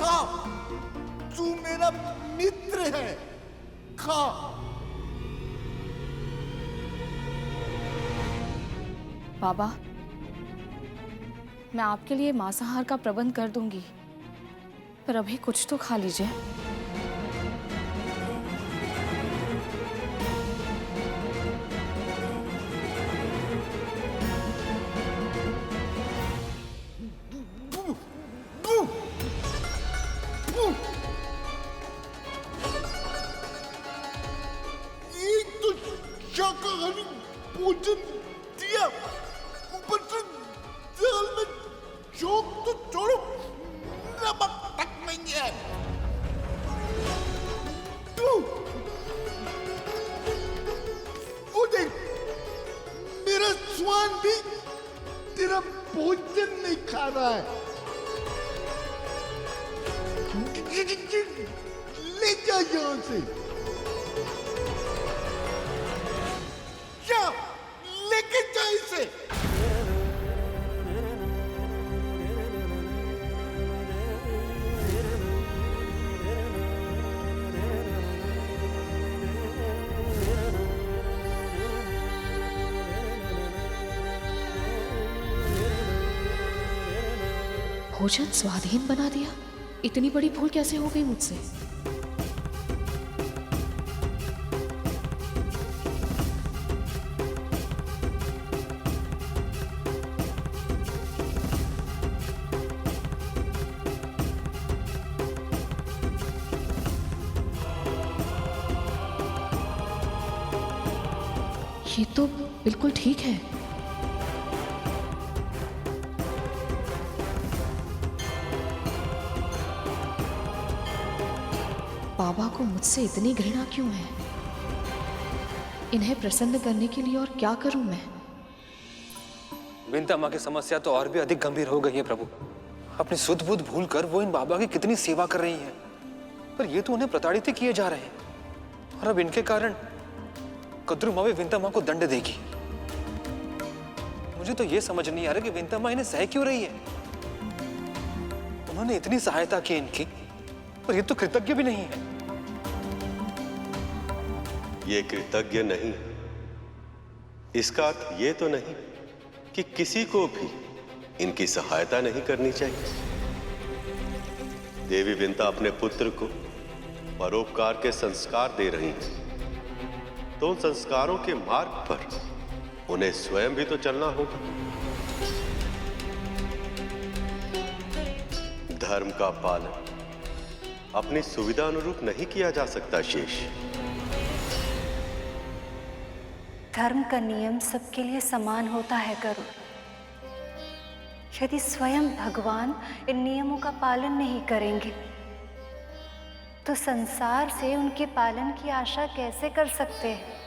खा, तू मेरा मित्र है, खा। बाबा, मैं आपके लिए मांसाहार का प्रबंध कर दूंगी, पर अभी कुछ तो खा लीजिए। एक तो शाकाहारी भोजन दिया, ऊपर से दाल में जोक तो छोड़ो, नमक तक नहीं है। तू वो देख, मेरा स्वान भी तेरा भोजन नहीं खा रहा है। ले जा यहां से, जा लेके जा इसे। भोजन स्वाधीन बना दिया? इतनी बड़ी भूल कैसे हो गई मुझसे? ये तो बिल्कुल ठीक है। बाबा को मुझसे इतनी घृणा क्यों है? इन्हें प्रसन्न करने के लिए और क्या करूं मैं? विंता माँ की समस्या तो और भी अधिक गंभीर हो गई है प्रभु। अपनी सुध बुध भूल कर वो इन बाबा की कितनी सेवा कर रही है, पर ये तो उन्हें प्रताड़ित ही किए जा रहे हैं। और अब इनके कारण कद्रू माँ भी विंता माँ को दंड देगी। मुझे तो ये समझ नहीं आ रहा कि विंता माँ इन्हें सह क्यों रही है। उन्होंने इतनी सहायता की इनकी, पर ये तो कृतज्ञ भी नहीं है। ये कृतज्ञ नहीं, इसका अर्थ ये तो नहीं कि किसी को भी इनकी सहायता नहीं करनी चाहिए। देवी विंता अपने पुत्र को परोपकार के संस्कार दे रही हैं, तो उन संस्कारों के मार्ग पर उन्हें स्वयं भी तो चलना होगा। धर्म का पालन अपनी सुविधा अनुरूप नहीं किया जा सकता शेष। धर्म का नियम सबके लिए समान होता है गरुड़। यदि स्वयं भगवान इन नियमों का पालन नहीं करेंगे तो संसार से उनके पालन की आशा कैसे कर सकते हैं?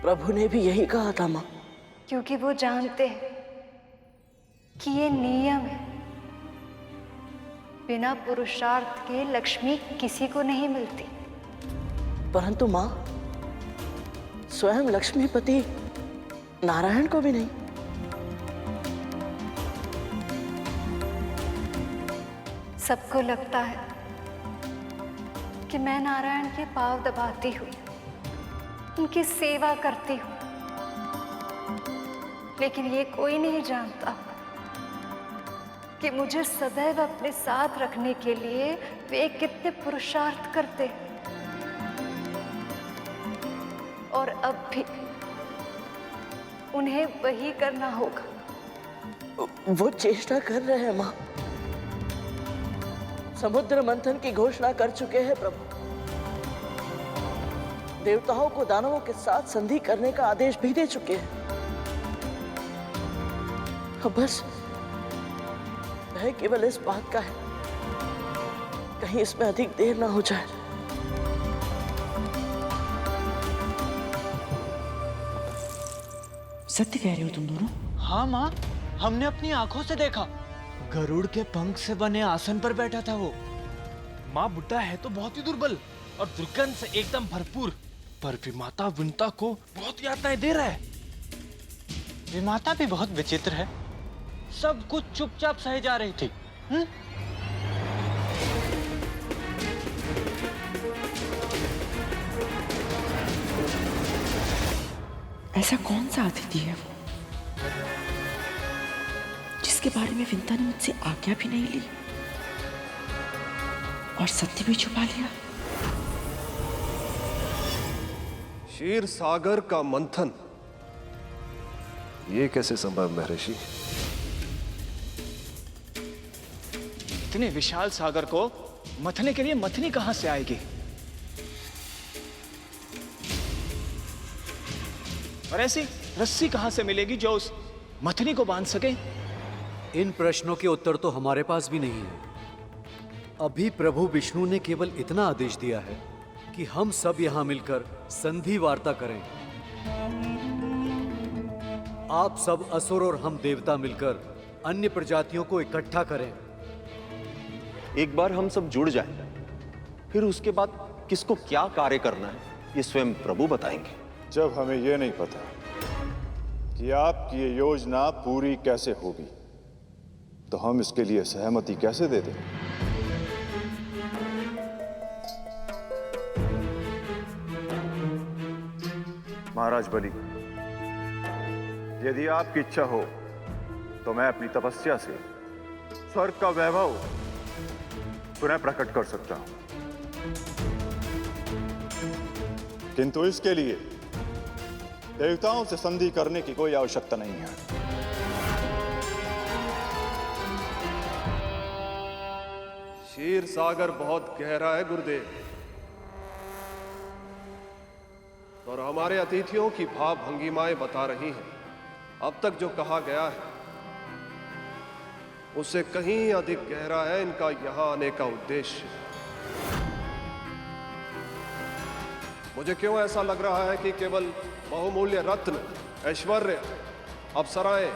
प्रभु ने भी यही कहा था मां। क्योंकि वो जानते हैं कि ये नियम है। बिना पुरुषार्थ के लक्ष्मी किसी को नहीं मिलती। परंतु मां, स्वयं लक्ष्मीपति नारायण को भी नहीं। सबको लगता है कि मैं नारायण के पांव दबाती हूँ, उनकी सेवा करती हूँ, लेकिन ये कोई नहीं जानता कि मुझे सदैव अपने साथ रखने के लिए वे कितने पुरुषार्थ करते हैं। और अब भी उन्हें वही करना होगा। वो चेष्टा कर रहे हैं मां। समुद्र मंथन की घोषणा कर चुके हैं प्रभु। देवताओं को दानवों के साथ संधि करने का आदेश भी दे चुके हैं। अब बस भय केवल इस बात का है, कहीं इसमें अधिक देर ना हो जाए। सत्य कह रहे हो तुम दोनों? हाँ माँ, हमने अपनी आंखों से देखा। गरुड़ के पंख से बने आसन पर बैठा था वो। माँ, बुड्ढा है तो बहुत ही दुर्बल और दुर्गंध से एकदम भरपूर। पर विमाता विंता को बहुत यातनाएं दे रहा है। विमाता भी बहुत विचित्र है, सब कुछ चुपचाप सहे जा रही थी। ऐसा कौन सा अतिथि है वो जिसके बारे में विंता ने मुझसे आज्ञा भी नहीं ली और सत्य भी छुपा लिया? क्षीर सागर का मंथन, ये कैसे संभव महर्षि? इतने विशाल सागर को मथने के लिए मथनी कहां से आएगी? और ऐसी रस्सी कहां से मिलेगी जो उस मथनी को बांध सके? इन प्रश्नों के उत्तर तो हमारे पास भी नहीं है। अभी प्रभु विष्णु ने केवल इतना आदेश दिया है कि हम सब यहां मिलकर संधि वार्ता करें। आप सब असुर और हम देवता मिलकर अन्य प्रजातियों को इकट्ठा करें। एक बार हम सब जुड़ जाएं, फिर उसके बाद किसको क्या कार्य करना है ये स्वयं प्रभु बताएंगे। जब हमें यह नहीं पता कि आपकी ये योजना पूरी कैसे होगी, तो हम इसके लिए सहमति कैसे दे दें? महाराज बलि, यदि आपकी इच्छा हो तो मैं अपनी तपस्या से स्वर्ग का वैभव पुनः प्रकट कर सकता हूं, किंतु इसके लिए देवताओं से संधि करने की कोई आवश्यकता नहीं है। क्षीर सागर बहुत गहरा है गुरुदेव, और हमारे अतिथियों की भाव भंगिमाएं बता रही हैं अब तक जो कहा गया है उससे कहीं अधिक गहरा है इनका यहां आने का उद्देश्य। मुझे क्यों ऐसा लग रहा है कि केवल बहुमूल्य रत्न, ऐश्वर्य, अप्सराएं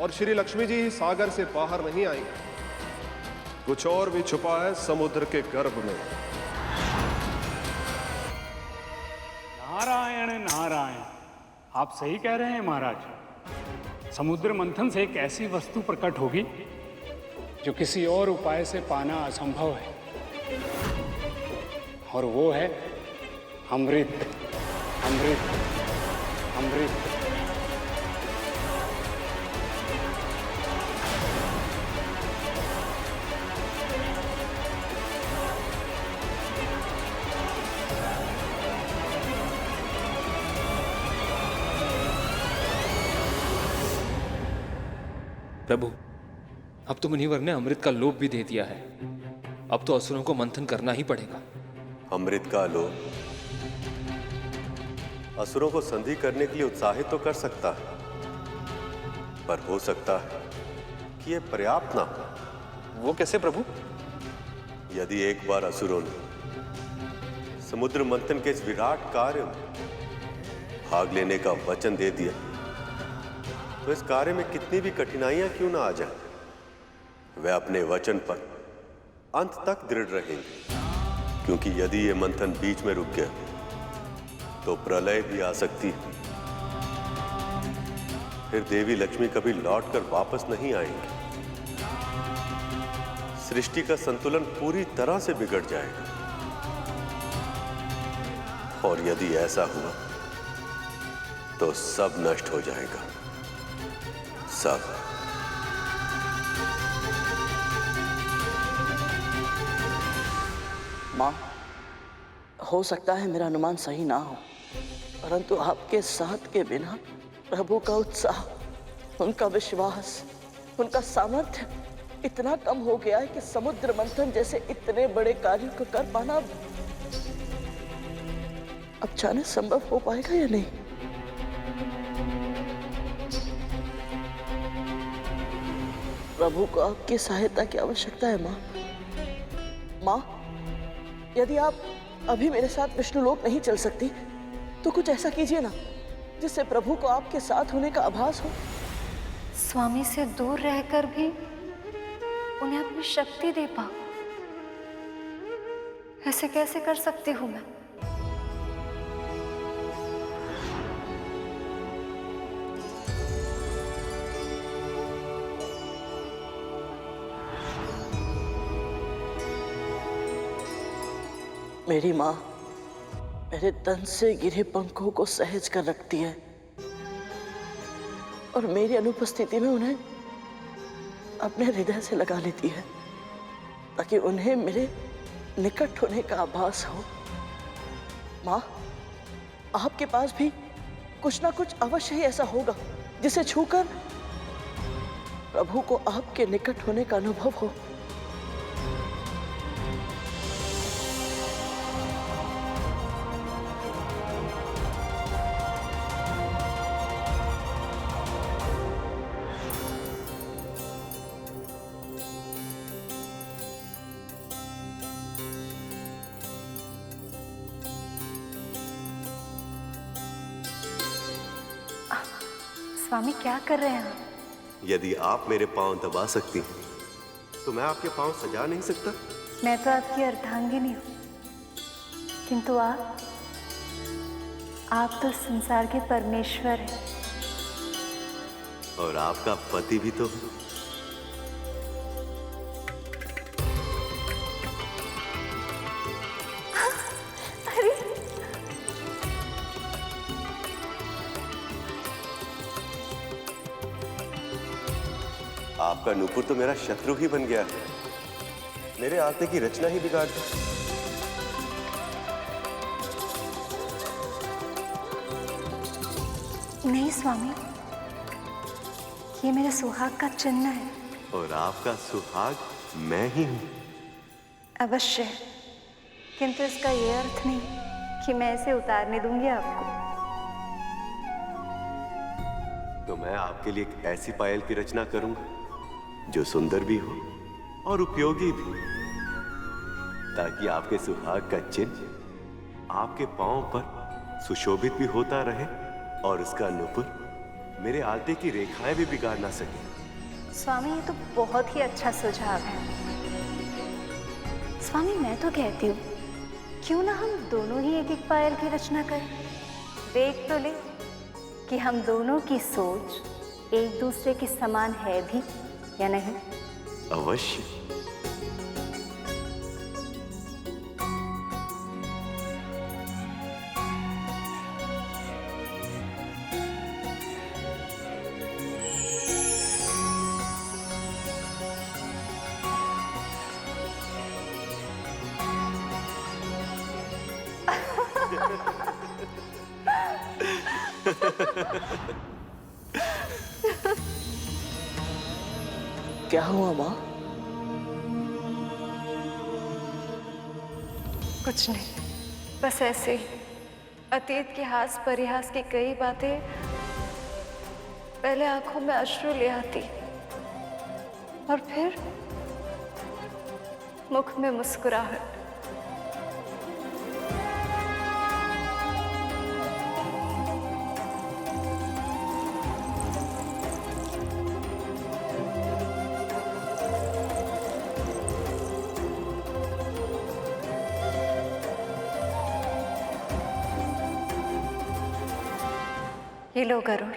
और श्री लक्ष्मी जी ही सागर से बाहर नहीं आएंगे, कुछ और भी छुपा है समुद्र के गर्भ में। नारायण नारायण, आप सही कह रहे हैं महाराज। समुद्र मंथन से एक ऐसी वस्तु प्रकट होगी जो किसी और उपाय से पाना असंभव है, और वो है अमृत। अमृत, अमृत। प्रभु, अब तो मुनिवर ने अमृत का लोभ भी दे दिया है। अब तो असुरों को मंथन करना ही पड़ेगा। अमृत का लोभ असुरों को संधि करने के लिए उत्साहित तो कर सकता है, पर हो सकता है कि यह पर्याप्त ना हो। वो कैसे प्रभु? यदि एक बार असुरों ने समुद्र मंथन के इस विराट कार्य में भाग लेने का वचन दे दिया, तो इस कार्य में कितनी भी कठिनाइयां क्यों ना आ जाएं, वे अपने वचन पर अंत तक दृढ़ रहेंगे। क्योंकि यदि ये मंथन बीच में रुक गया तो प्रलय भी आ सकती है, फिर देवी लक्ष्मी कभी लौटकर वापस नहीं आएंगी, सृष्टि का संतुलन पूरी तरह से बिगड़ जाएगा। और यदि ऐसा हुआ तो सब नष्ट हो जाएगा, सब। मां, हो सकता है मेरा अनुमान सही ना हो, परंतु आपके साथ के बिना प्रभु का उत्साह, उनका विश्वास, उनका सामर्थ्य इतना कम हो गया है कि समुद्र मंथन जैसे इतने बड़े कार्यों को कर पाना अब जाने संभव हो पाएगा या नहीं। प्रभु को आपकी सहायता की आवश्यकता है मां। मां, यदि आप अभी मेरे साथ विष्णुलोक नहीं चल सकती तो कुछ ऐसा कीजिए ना जिससे प्रभु को आपके साथ होने का आभास हो। स्वामी से दूर रहकर भी उन्हें अपनी शक्ति दे पाओ, ऐसे कैसे कर सकती हूं मैं? मेरी माँ मेरे तन से गिरे पंखों को सहज कर रखती है और मेरी अनुपस्थिति में उन्हें अपने हृदय से लगा लेती है ताकि उन्हें मेरे निकट होने का आभास हो। माँ, आपके पास भी कुछ ना कुछ अवश्य ही ऐसा होगा जिसे छूकर प्रभु को आपके निकट होने का अनुभव हो। स्वामी क्या कर रहे हैं आप? यदि आप मेरे पांव दबा सकती हैं, तो मैं आपके पांव सजा नहीं सकता? मैं तो आपकी अर्धांगिनी हूँ, किंतु आप तो संसार के परमेश्वर हैं। और आपका पति भी तो। आपका नूपुर तो मेरा शत्रु ही बन गया है, मेरे आते की रचना ही बिगाड़ दी। नहीं स्वामी, ये मेरे सुहाग का चिन्ह है। और आपका सुहाग मैं ही हूं। अवश्य, किंतु इसका ये अर्थ नहीं कि मैं इसे उतारने दूंगी आपको। तो मैं आपके लिए एक ऐसी पायल की रचना करूंगा जो सुंदर भी हो और उपयोगी भी, ताकि आपके सुहाग का चिन्ह आपके पांव पर सुशोभित भी होता रहे और उसका नूपुर मेरे आलते की रेखाएं भी बिगाड़ ना सके। स्वामी, ये तो बहुत ही अच्छा सुझाव है। स्वामी, मैं तो कहती हूँ क्यों ना हम दोनों ही एक एक पायल की रचना करें। देख तो ले कि हम दोनों की सोच एक दूसरे के समान है भी या नहीं। अवश्य। क्या हुआ माँ? कुछ नहीं, बस ऐसे ही अतीत के हास परिहास की कई बातें पहले आंखों में अश्रु ले आती और फिर मुख में मुस्कुराहट। ये लो गरुड़।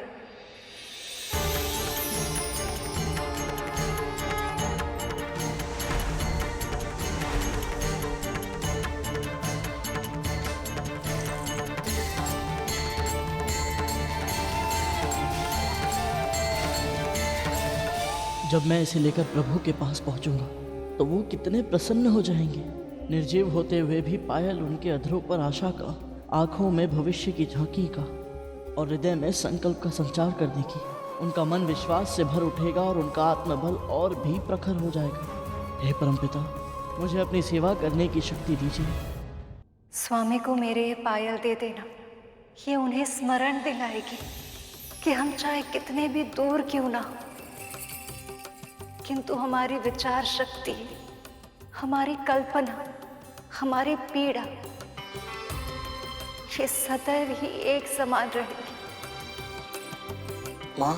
जब मैं इसे लेकर प्रभु के पास पहुंचूंगा तो वो कितने प्रसन्न हो जाएंगे। निर्जीव होते हुए भी पायल उनके अधरों पर आशा का, आंखों में भविष्य की झांकी का और हृदय में संकल्प का संचार करने की। उनका मन विश्वास से भर उठेगा और उनका आत्मबल और भी प्रखर हो जाएगा। हे परमपिता, मुझे अपनी सेवा करने की शक्ति दीजिए। स्वामी को मेरे ये पायल दे देना, ये उन्हें स्मरण दिलाएगी कि हम चाहे कितने भी दूर क्यों ना हो, किंतु हमारी विचार शक्ति, हमारी कल्पना, हमारी पीड़ा ये सदैव ही एक समान रहेगी। माँ,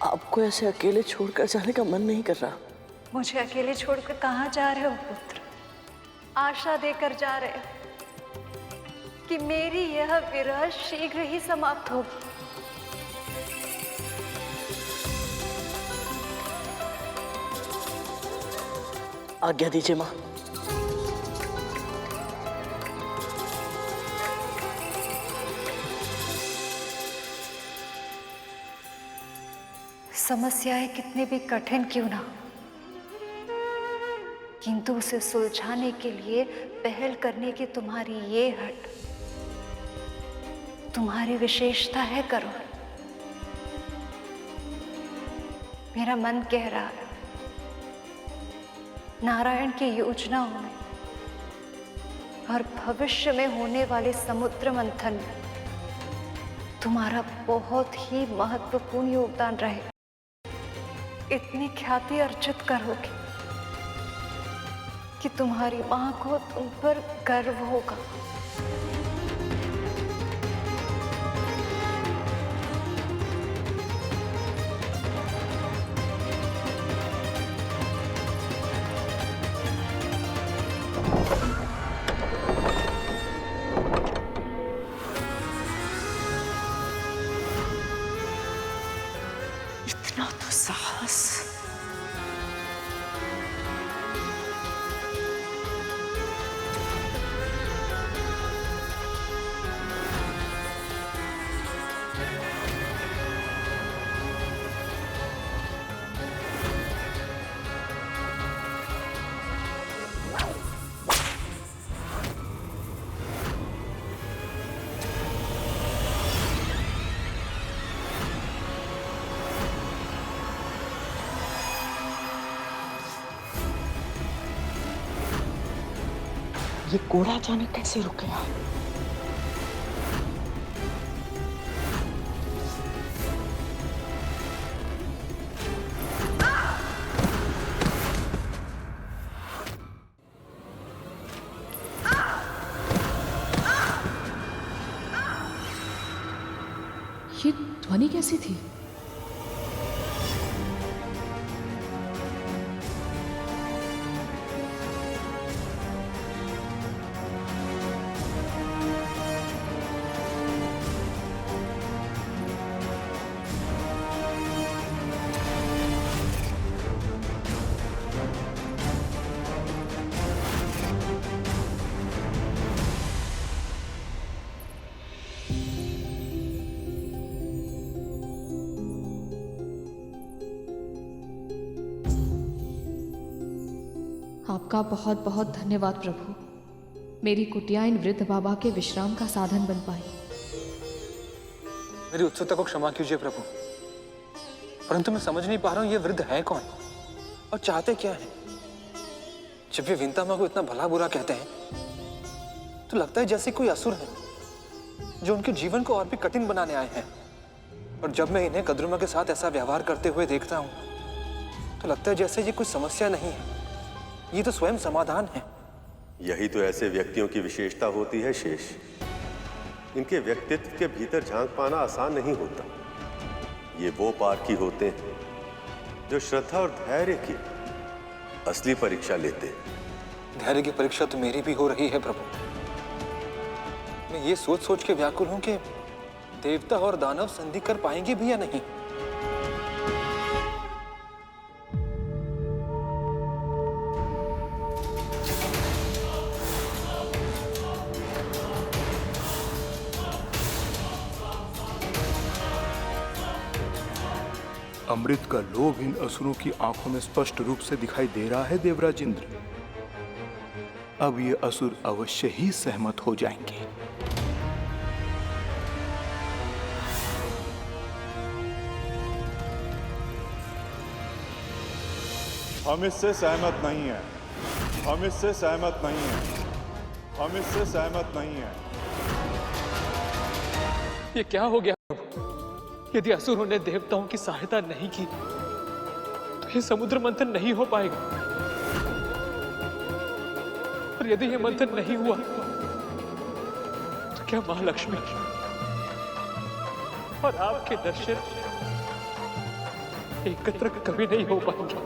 आपको ऐसे अकेले छोड़कर जाने का मन नहीं कर रहा। मुझे अकेले छोड़कर कहाँ जा रहे हो पुत्र? आशा देकर जा रहे हो कि मेरी यह विरह शीघ्र ही समाप्त होगी। आज्ञा दीजिए माँ। समस्याएं कितनी भी कठिन क्यों ना, किंतु उसे सुलझाने के लिए पहल करने की तुम्हारी ये हट तुम्हारी विशेषता है करुण। मेरा मन कह रहा है नारायण की योजनाओं में और भविष्य में होने वाले समुद्र मंथन में तुम्हारा बहुत ही महत्वपूर्ण योगदान रहेगा। इतनी ख्याति अर्जित करोगे कि तुम्हारी मां को तुम पर गर्व होगा। इतना तो साहस। ये कोड़ा जाने कैसे रुक गया? ये ध्वनि कैसी थी? आपका बहुत बहुत धन्यवाद प्रभु। मेरी कुटिया इन वृद्ध बाबा के विश्राम का साधन बन पाई। मेरी उत्सुकता को क्षमा कीजिए प्रभु, परंतु मैं समझ नहीं पा रहा हूं ये वृद्ध है कौन और चाहते क्या हैं। जब वे विंता मां को इतना भला बुरा कहते हैं तो लगता है जैसे कोई असुर है जो उनके जीवन को और भी कठिन बनाने आए हैं। और जब मैं इन्हें कद्रुमा के साथ ऐसा व्यवहार करते हुए देखता हूं तो लगता है जैसे ये कोई समस्या नहीं है, ये तो स्वयं समाधान है। यही तो ऐसे व्यक्तियों की विशेषता होती है शेष। इनके व्यक्तित्व के भीतर झांक पाना आसान नहीं होता। ये वो पारखी होते हैं जो श्रद्धा और धैर्य की असली परीक्षा लेते हैं। धैर्य की परीक्षा तो मेरी भी हो रही है प्रभु। मैं ये सोच सोच के व्याकुल हूं कि देवता और दानव संधि कर पाएंगे भी या नहीं। अमृत का लोभ इन असुरों की आंखों में स्पष्ट रूप से दिखाई दे रहा है देवराज इंद्र। अब ये असुर अवश्य ही सहमत हो जाएंगे। हम इससे सहमत नहीं हैं। हम इससे सहमत नहीं हैं। हम इससे सहमत नहीं हैं। ये क्या हो गया? यदि असुरों ने देवताओं की सहायता नहीं की तो ये समुद्र मंथन नहीं हो पाएगा। और यदि ये मंथन नहीं हुआ तो क्या महालक्ष्मी और आपके दर्शन एकत्र कभी नहीं हो पाएंगे।